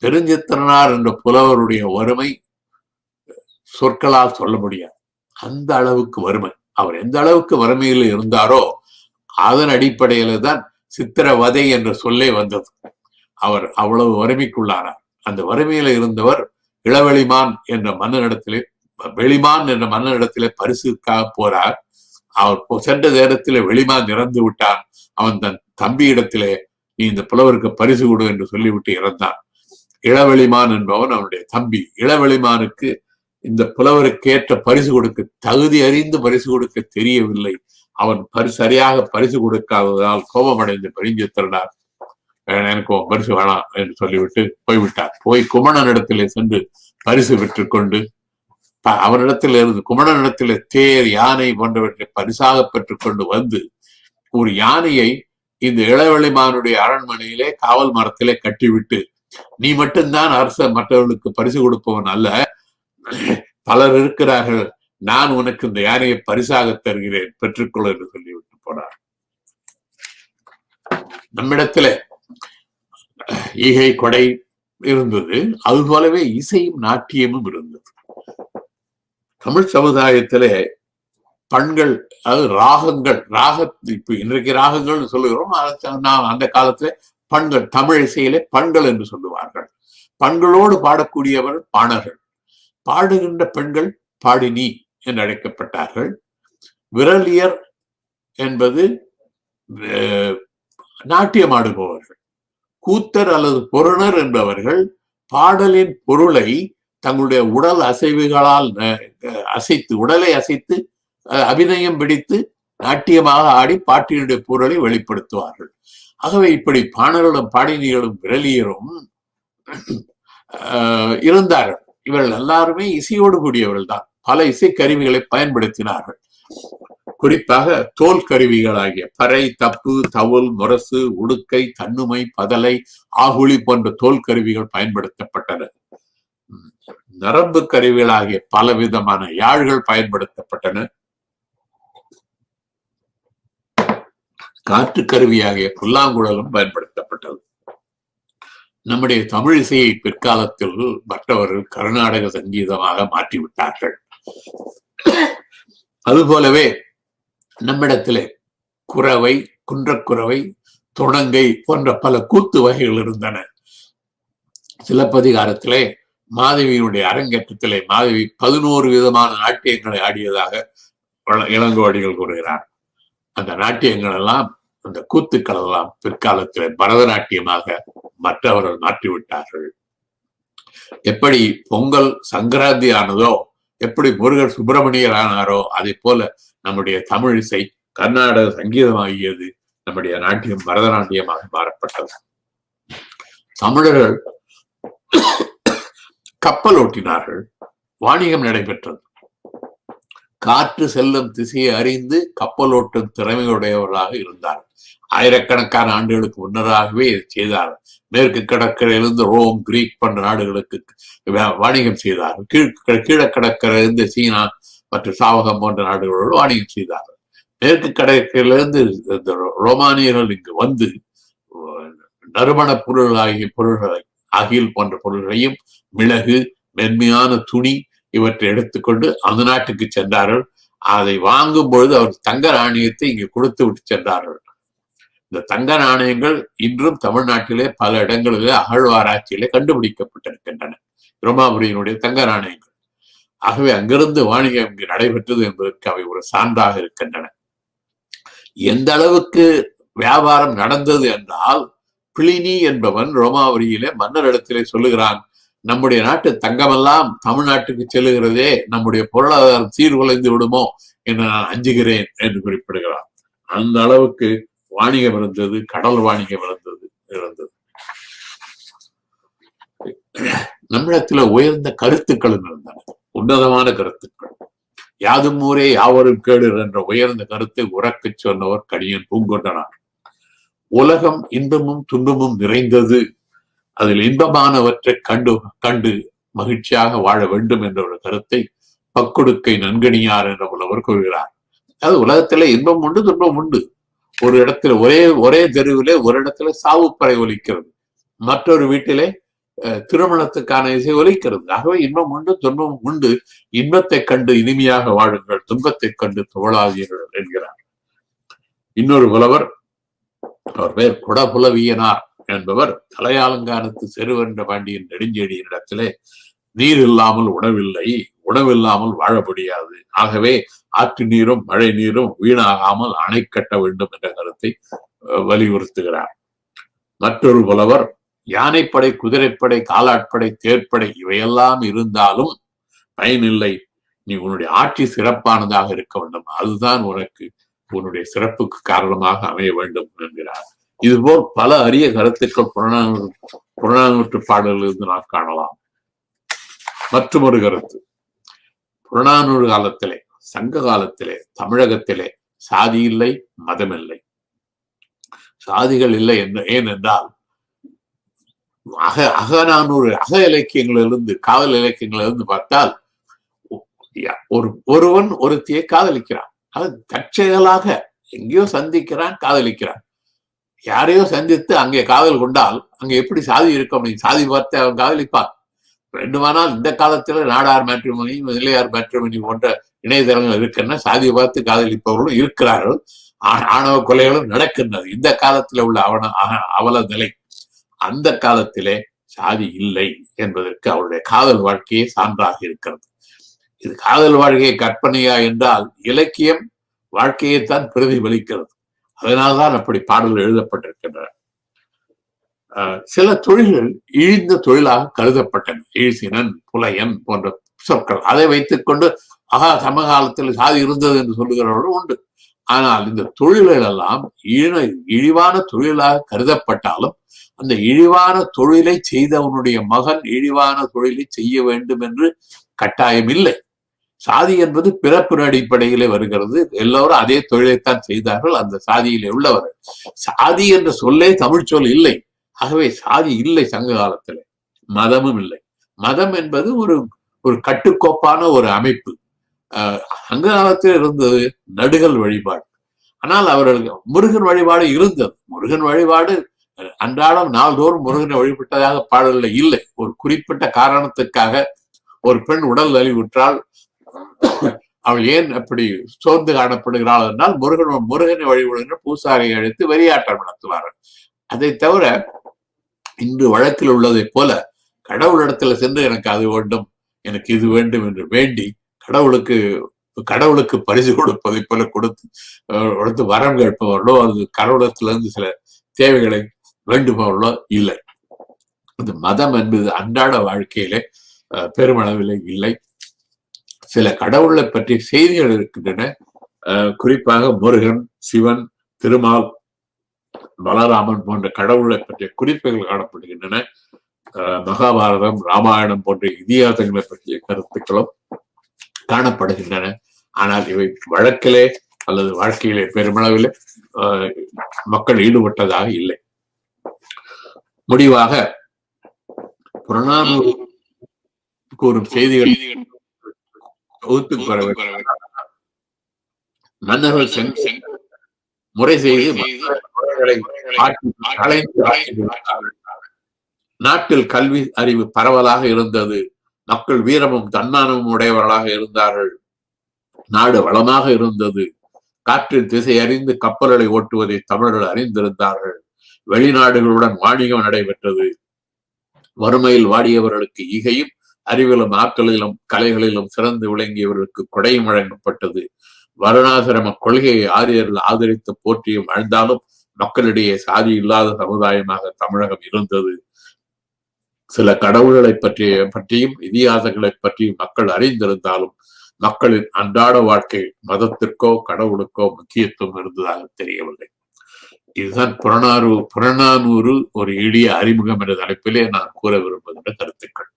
பெருஞ்சித்திரனார் என்ற புலவருடைய வறுமை சொற்களால் சொல்ல முடியாது. அந்த அளவுக்கு வறுமை. அவர் எந்த அளவுக்கு வறுமையில் இருந்தாரோ அதன் அடிப்படையில தான் சித்திரவதை என்ற சொல்லே வந்தது. அவர் அவ்வளவு வறுமைக்குள்ளானார். அந்த வறுமையில இருந்தவர் இளவெளிமான் என்ற மன்னனிடத்திலே, வெளிமான் என்ற மன்னனிடத்திலே பரிசுக்காக போறார். அவர் சென்ற நேரத்திலே வெளிமான் இறந்து விட்டான். அவன் தன் தம்பி இடத்திலே, நீ இந்த புலவருக்கு பரிசு கொடு என்று சொல்லிவிட்டு இறந்தான். இளவெளிமான் என்பவன் அவனுடைய தம்பி. இளவெளிமானுக்கு இந்த புலவருக்கு ஏற்ற பரிசு கொடுக்க, தகுதி அறிந்து பரிசு கொடுக்க தெரியவில்லை. அவன் சரியாக பரிசு கொடுக்காததால் கோபமடைந்த பெருஞ்சித்திரனார் எனக்கு பரிசு வேணாம் என்று சொல்லிவிட்டு போய்விட்டார். போய் குமணனிடத்திலே சென்று பரிசு பெற்றுக்கொண்டு, அவனிடத்தில் இருந்து குமணனிடத்திலே தேர், யானை போன்றவற்றை பரிசாக பெற்றுக்கொண்டு வந்து ஒரு யானையை இந்த இளவெளிமானுடைய அரண்மனையிலே காவல் மரத்திலே கட்டிவிட்டு, நீ மட்டும்தான் அரச, மற்றவர்களுக்கு பரிசு கொடுப்பவன் அல்ல, பலர் இருக்கிறார்கள், நான் உனக்கு இந்த யானையை பரிசாக தருகிறேன், பெற்றுக்கொள்ள என்று சொல்லிவிட்டு போனார். நம்மிடத்திலே ஈகை கொடை இருந்தது, அது போலவே இசையும் நாட்டியமும் இருந்தது. தமிழ் சமுதாயத்திலே பண்கள், அதாவது ராகங்கள், இப்ப இன்றைக்கு ராகங்கள் சொல்லுகிறோம், அந்த காலத்துல பண்கள், தமிழ் இசையிலே பண்கள் என்று சொல்லுவார்கள். பண்களோடு பாடக்கூடியவர் பாணர்கள். பாடுகின்ற பெண்கள் பாடினி என்று அழைக்கப்பட்டார்கள். விரலியர் என்பது நாட்டியமாடுபவர்கள். கூத்தர் அல்லது பொருணர் என்பவர்கள் பாடலின் பொருளை தங்களுடைய உடல் அசைவுகளால் அசைத்து, உடலை அசைத்து அபிநயம் பிடித்து நாட்டியமாக ஆடி பாட்டினுடைய பொருளை வெளிப்படுத்துவார்கள். ஆகவே இப்படி பாணர்களும் பாடினிகளும் விரலியரும் இருந்தார்கள். இவர்கள் எல்லாருமே இசையோடு கூடியவர்கள் தான். பல இசை கருவிகளை பயன்படுத்தினார்கள். குறிப்பாக தோல் கருவிகளாகிய பறை, தப்பு, தவுல், முரசு, உடுக்கை, தன்னுமை, பதலை, ஆகுளி போன்ற தோல் கருவிகள் பயன்படுத்தப்பட்டன. நரம்பு கருவிகளாகிய பல விதமான யாழ்கள் பயன்படுத்தப்பட்டன. காற்று கருவியாகிய புல்லாங்குழலும் பயன்படுத்தப்பட்டது. நம்முடைய தமிழ் இசையை பிற்காலத்தில் மற்றவர்கள் கர்நாடக சங்கீதமாக மாற்றிவிட்டார்கள். அதுபோலவே நம்மிடத்திலே குரவை, குன்றக்குரவை, துணங்கை போன்ற பல கூத்து வகைகள் இருந்தன. சிலப்பதிகாரத்திலே மாதவியினுடைய அரங்கேற்றத்திலே மாதவி 11 விதமான நாட்டியங்களை ஆடியதாக இளங்கோவடிகள் கூறுகிறார். அந்த நாட்டியங்கள் எல்லாம், அந்த கூத்துக்கள் எல்லாம் பிற்காலத்திலே பரதநாட்டியமாக மற்றவர்கள் மாற்றிவிட்டார்கள். எப்படி பொங்கல் சங்கராந்தி ஆனதோ, எப்படி முருகர் சுப்பிரமணியர் ஆனாரோ, அதே போல நம்முடைய தமிழ் இசை கர்நாடக சங்கீதமாகியது நம்முடைய நாட்டியம் பரதநாட்டியமாக மாறப்பட்டது. தமிழர்கள் கப்பல் ஓட்டினார்கள். வாணிகம் நடைபெற்றது. காற்று செல்லும் திசையை அறிந்து கப்பல் ஓட்டும் திறமையுடையவர்களாக இருந்தார்கள். ஆயிரக்கணக்கான ஆண்டுகளுக்கு முன்னராகவே செய்தார்கள். மேற்கு கடற்கரையிலிருந்து ரோம், கிரீக் போன்ற நாடுகளுக்கு வாணிகம் செய்தார்கள். கீழக்கடற்கரையிலிருந்து சீனா மற்றும் சாவகம் போன்ற நாடுகளோடு வாணிகம் செய்தார்கள். மேற்கு கடற்கரையிலிருந்து ரோமானியர்கள் இங்கு வந்து நறுமண பொருளாகிய பொருள்களை, அகில் போன்ற பொருள்களையும், மிளகு, மென்மையான துணி இவற்றை எடுத்துக்கொண்டு அந்த நாட்டுக்கு சென்றார்கள். அதை வாங்கும் பொழுது அவர் தங்க நாணயத்தை இங்கு கொடுத்து விட்டு சென்றார்கள். இந்த தங்க நாணயங்கள் இன்றும் தமிழ்நாட்டிலே பல இடங்களிலே அகழ்வாராய்ச்சியிலே கண்டுபிடிக்கப்பட்டிருக்கின்றன. ரோமாபுரியினுடைய தங்க நாணயங்கள். ஆகவே அங்கிருந்து வாணிகம் இங்கு நடைபெற்றது என்பதற்கு அவை ஒரு சான்றாக இருக்கின்றன. எந்த அளவுக்கு வியாபாரம் நடந்தது என்றால், பிளினி என்பவன் ரோமாபுரியிலே மன்னரிடத்திலே சொல்லுகிறான், நம்முடைய நாட்டு தங்கமெல்லாம் தமிழ்நாட்டுக்கு செல்லுகிறதே, நம்முடைய பொருளாதாரம் சீர்குலைந்து விடுமோ என்று நான் அஞ்சுகிறேன் என்று குறிப்பிடுகிறான். அந்த அளவுக்கு வாணிகம் இருந்தது, கடல் வாணிகம் இருந்தது. நம்மிடத்துல உயர்ந்த கருத்துக்களும் இருந்தன, உன்னதமான கருத்துக்கள். யாதும் ஊரே யாவரும் கேடு என்ற உயர்ந்த கருத்தை உறக்க சொன்னவர் கணியன் பூங்கொண்டனார். உலகம் இன்பமும் துன்பமும் நிறைந்தது, அதில் இன்பமானவற்றை கண்டு மகிழ்ச்சியாக வாழ வேண்டும் என்ற ஒரு கருத்தை பக்குடுக்கை நன்கணியார் என்ற புலவர் கூறுகிறார். அதாவது உலகத்திலே இன்பம் உண்டு, துன்பம் உண்டு. ஒரு இடத்துல ஒரே தெருவிலே ஒரு இடத்துல சாவுப்பறை ஒலிக்கிறது, மற்றொரு வீட்டிலே திருமணத்துக்கான இசை ஒலிக்கிறது. ஆகவே இன்பம் உண்டு துன்பம் உண்டு, இன்பத்தை கண்டு இனிமையாக வாழுங்கள், துன்பத்தை கண்டு துவளாதீர்கள் என்கிறார். இன்னொரு புலவர், அவர் பேர் குடபுலவியனார் என்பவர், தலையாலங்கானத்து செருவென்ற பாண்டியன் நெடுஞ்செழியனிடத்திலே நீர் இல்லாமல் உணவில்லை, உணவில்லாமல் வாழ முடியாது, ஆகவே ஆற்று நீரும் மழை நீரும் வீணாகாமல் அணை கட்ட வேண்டும் என்ற கருத்தை வலியுறுத்துகிறார். மற்றொரு புலவர், யானைப்படை, குதிரைப்படை, காலாட்படை, தேர்ப்படை இவையெல்லாம் இருந்தாலும் பயனில்லை, நீ உன்னுடைய ஆட்சி சிறப்பானதாக இருக்க வேண்டும், அதுதான் உனக்கு உன்னுடைய சிறப்புக்கு காரணமாக அமைய வேண்டும் என்கிறார். இதுபோல் பல அரிய கருத்துக்கள் புறநானூற்று பாடலிலிருந்து நாம் காணலாம். மற்றொரு கருத்து, புறநானூறு காலத்திலே, சங்க காலத்திலே தமிழகத்திலே சாதி இல்லை, மதம் இல்லை. சாதிகள் இல்லை ஏனென்றால் அகநானூறு அக இலக்கியங்களிலிருந்து, காதல் இலக்கியங்களிலிருந்து பார்த்தால் ஒருவன் ஒருத்தியை காதலிக்கிறான், அது தற்செயலாக எங்கேயோ சந்திக்கிறான், காதலிக்கிறான். யாரையோ சந்தித்து அங்கே காதல் கொண்டால் அங்க எப்படி சாதி இருக்க முடியும்? சாதி பார்த்து அவன் காதலிப்பான். வேண்டுமானால் இந்த காலத்துல நாடார் மேட்ரிமோனி, நிலையார் மேட்ரிமோனி போன்ற இணையதளங்கள் இருக்குன்னா சாதியை பார்த்து காதலிப்பவர்களும் இருக்கிறார்கள், ஆணவ கொலைகளும் நடக்கின்றது. இந்த காலத்துல உள்ள அவல நிலை. அந்த காலத்திலே சாதி இல்லை என்பதற்கு அவருடைய காதல் வாழ்க்கையே சான்றாக இருக்கிறது. இது காதல் வாழ்க்கையை கற்பனையா என்றால் இலக்கியம் வாழ்க்கையைத்தான் பிரதிபலிக்கிறது. அதனால்தான் அப்படி பாடல்கள் எழுதப்பட்டிருக்கின்றன. சில தொழில்கள் இழிந்த தொழிலாக கருதப்பட்டன. இழிசினன், புலையன் போன்ற சொற்கள், அதை வைத்துக் கொண்டு சமகாலத்தில் சாதி இருந்தது என்று சொல்லுகிறவர்களும் உண்டு. ஆனால் இந்த தொழில்கள் எல்லாம் இழிவான தொழிலாக கருதப்பட்டாலும் அந்த இழிவான தொழிலை செய்தவனுடைய மகன் இழிவான தொழிலை செய்ய வேண்டும் என்று கட்டாயம் இல்லை. சாதி என்பது பிறப்பு அடிப்படையிலே வருகிறது. எல்லோரும் அதே தொழிலைத்தான் செய்தார்கள், அந்த சாதியிலே உள்ளவர்கள். சாதி என்ற சொல்லே தமிழ் சொல் இல்லை. ஆகவே சாதி இல்லை சங்க காலத்துல, மதமும் இல்லை. மதம் என்பது ஒரு கட்டுக்கோப்பான ஒரு அமைப்பு. சங்க காலத்தில் இருந்தது நடுகள் வழிபாடு. ஆனால் அவர்களுக்கு முருகன் வழிபாடு இருந்தது. முருகன் வழிபாடு அன்றாடம் நாள்தோறும் முருகனை வழிபட்டதாக பாடல்ல இல்லை. ஒரு குறிப்பிட்ட காரணத்துக்காக ஒரு பெண் உடல் நலிவுற்றால் அவள் ஏன் அப்படி சோர்ந்து காணப்படுகிறாள் என்றால் முருகனை வழிபடுகின்ற பூசாரியை அழைத்து வெறியாட்டம் நடத்துவார்கள். அதை தவிர இன்று வழக்கில் உள்ளதை போல கடவுளிடத்துல சென்று எனக்கு அது வேண்டும், எனக்கு இது வேண்டும் என்று வேண்டி கடவுளுக்கு பரிசு கொடுப்பதை போல கொடுத்து வரம் கேட்பவர்களோ அது கடவுளத்திலிருந்து சில தேவைகளை வேண்டுபவர்களோ இல்லை. அது மதம் என்பது அன்றாட வாழ்க்கையிலே பெருமளவிலே இல்லை. சில கடவுளை பற்றிய செய்திகள் இருக்கின்றன. குறிப்பாக முருகன், சிவன், திருமால், பலராமன் போன்ற கடவுளை பற்றிய குறிப்புகள் காணப்படுகின்றன. மகாபாரதம், ராமாயணம் போன்ற இதிகாசங்களை பற்றிய கருத்துக்களும் காணப்படுகின்றன. ஆனால் இவை வழக்கிலே அல்லது வாழ்க்கையிலே பெருமளவிலே மக்கள் ஈடுபட்டதாக இல்லை. முடிவாக புறநானூறு கூறும் செய்திகள் மன்னர்கள் முறை செய்து நாட்டில் கல்வி அறிவு பரவலாக இருந்தது. மக்கள் வீரமும் தன்மானமும் உடையவர்களாக இருந்தார்கள். நாடு வளமாக இருந்தது. காற்றின் திசை அறிந்து கப்பல்களை ஓட்டுவதை தமிழர்கள் அறிந்திருந்தார்கள். வெளிநாடுகளுடன் வாணிகம் நடைபெற்றது. வறுமையில் வாடியவர்களுக்கு ஈகையும், அறிவிலும் ஆற்றலிலும் கலைகளிலும் சிறந்து விளங்கியவர்களுக்கு கொடையும் வழங்கப்பட்டது. வருணாசிரம கொள்கையை ஆரியர்கள் ஆதரித்து போற்றியும் வாழ்ந்தாலும் மக்களிடையே சாதி இல்லாத சமுதாயமாக தமிழகம் இருந்தது. சில கடவுள்களை பற்றியும் இதிகாசங்களை பற்றியும் மக்கள் அறிந்திருந்தாலும் மக்களின் அன்றாட வாழ்க்கை மதத்திற்கோ கடவுளுக்கோ முக்கியத்துவம் இருந்ததாக தெரியவில்லை. இதுதான் புறநானூறு ஒரு எளிய அறிமுகம் என்ற தலைப்பிலே நான் கூற விரும்புகின்ற கருத்துக்கள்.